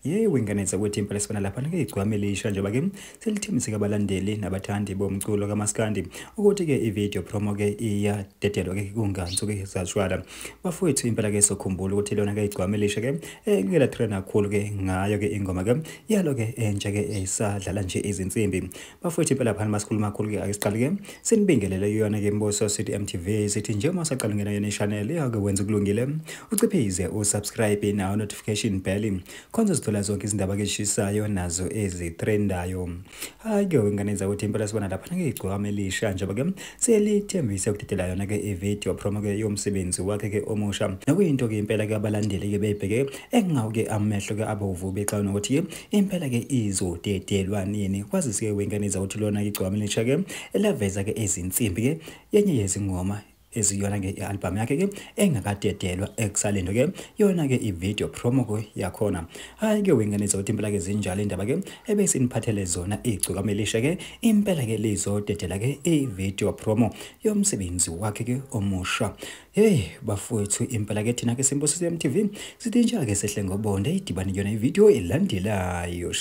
Winganetsa ukuthi impela sibona lapha ke igcwame lisha njengoba ke selithembise kabalandeli nabathandi bomculo kaMaskandi ukuthi ke ivideo promo ke iyadedelwa ke kunganzo ke zashwala bafowethu impela ke sokhumbula ukuthi lona ke igcwame lisha ke kuyela trend kakhulu ke ngayo ke ingoma ke yalo ke entsha ke esadlala nje izinsimbi bafowethu impela phana masikhuluma kakhulu ke ake siqale ke sinibingelele yona ke Mboso City MTV sithi nje uma saqala ngena yona channel yake wenza kulungile uciphize usubscribe na notification bell khonza sithola zonke izindaba ke zishisayo nazo ezitrendayo hayi ke nganenza ukuthi impela sibona lapha ke igcwame lisha njengoba ke selithembise ukudedela yona ke ivideo promo ke yomsebenzi wakhe ke omusha nakuyinto ke impela ke abalandeli ke bebheke engawu ke amehlo ke abovu bexa nokuthi impela ke izodedelwa nini kwazi sike wenganenza ukuthi lona igcwame lisha ke elaveza ke ezinsimbi ke yenye yezingoma eziyona ke i-album yakhe ke engakadedelwa ekusalendo ke yona ke i-video promo ke yakhona hayi ke wenganenza ukuthi impela ke zinjalo indaba ke ebesiniphathele zona igcukamelisha ke impela ke lizodedela ke i-video promo yomsebenzi wakhe ke omusha bafowethu impela ke thina ke Simbusiso MTV sithi njalo ke sehle ngobonde idibani yona i-video elandelayo